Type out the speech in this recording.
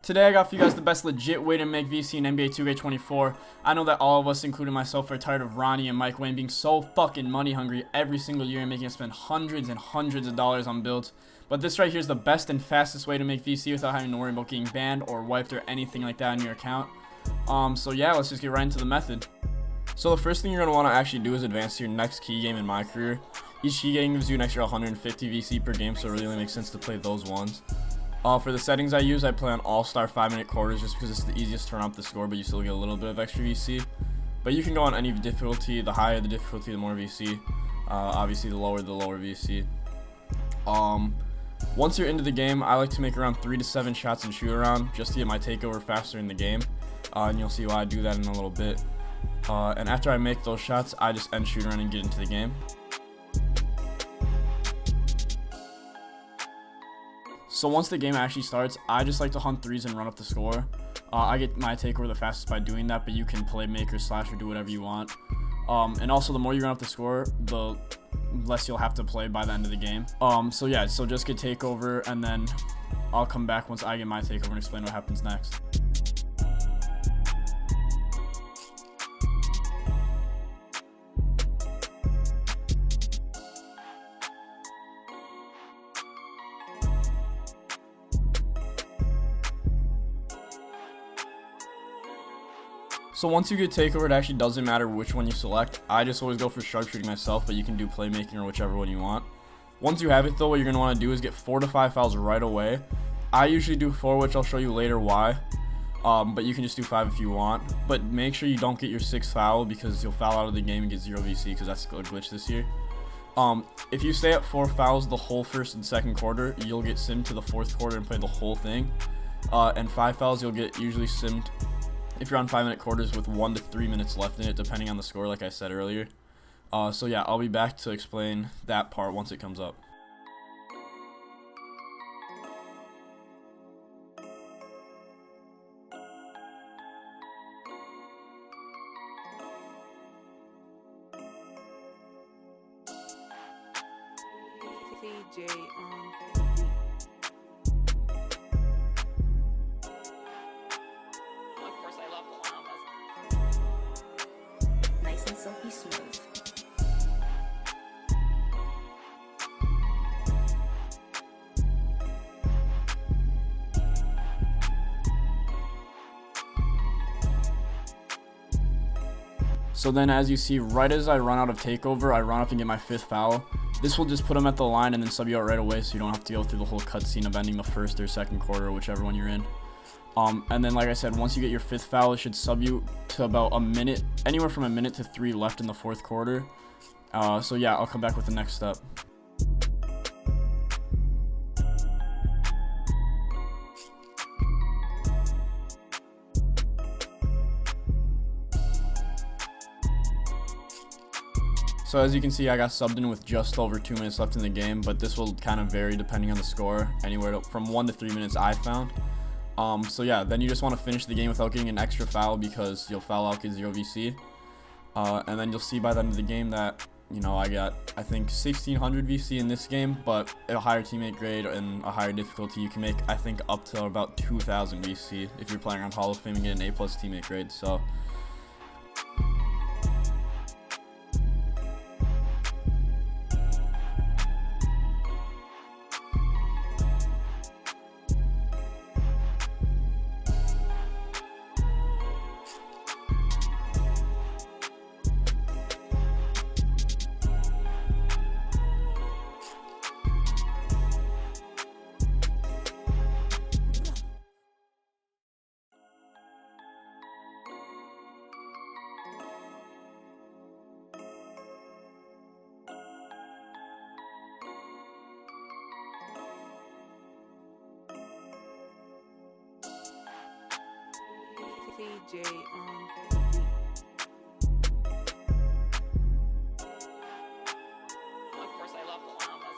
Today I got for you guys the best legit way to make VC in NBA 2K24. I know that all of us, including myself, are tired of Ronnie and Mike Wayne being so fucking money hungry every single year and making us spend hundreds and hundreds of dollars on builds. But this right here is the best and fastest way to make VC without having to worry about getting banned or wiped or anything like that on your account. So yeah, let's just get right into the method. So the first thing you're going to want to actually do is advance to your next key game in my career. Each key game gives you an extra 150 VC per game, so it really only makes sense to play those ones. For the settings I use, I play on all-star 5-minute quarters just because it's the easiest to turn up the score, but you still get a little bit of extra VC. But you can go on any difficulty. The higher the difficulty, the more VC. Obviously, the lower VC. Once you're into the game, I like to make around 3 to 7 shots in shoot-around just to get my takeover faster in the game. And you'll see why I do that in a little bit. And after I make those shots, I just end shoot-around and get into the game. So once the game actually starts, I just like to hunt threes and run up the score. I get my takeover the fastest by doing that, but you can play make or slash or do whatever you want. And also the more you run up the score, the less you'll have to play by the end of the game. So yeah, so just get takeover and then I'll come back once I get my takeover and explain what happens next. So once you get takeover, it actually doesn't matter which one you select. I just always go for sharpshooting myself, but you can do playmaking or whichever one you want. Once you have it though, what you're going to want to do is get 4 to 5 fouls right away. I usually do 4, which I'll show you later why. But you can just do 5 if you want. But make sure you don't get your 6th foul because you'll foul out of the game and get 0 VC because that's a glitch this year. If you stay at 4 fouls the whole first and second quarter, you'll get simmed to the 4th quarter and play the whole thing. And 5 fouls, you'll get usually simmed if you're on 5-minute quarters with 1 to 3 minutes left in it, depending on the score, like I said earlier. So yeah, I'll be back to explain that part once it comes up. CJ on nice and silky smooth. So then as you see, right as I run out of takeover, I run up and get my 5th foul. This will just put him at the line and then sub you out right away so you don't have to go through the whole cutscene of ending the 1st or 2nd quarter, whichever one you're in. And then like I said, once you get your 5th foul, it should sub you to about a minute, anywhere from a minute to 3 left in the 4th quarter. So yeah, I'll come back with the next step. So as you can see, I got subbed in with just over 2 minutes left in the game, but this will kind of vary depending on the score, anywhere from 1 to 3 minutes I found. So yeah, then you just want to finish the game without getting an extra foul because you'll foul out, get 0 VC. And then you'll see by the end of the game that, you know, I got, I think, 1600 VC in this game, but at a higher teammate grade and a higher difficulty, you can make, I think, up to about 2000 VC if you're playing on Hall of Fame and get an A+ teammate grade. So CJ on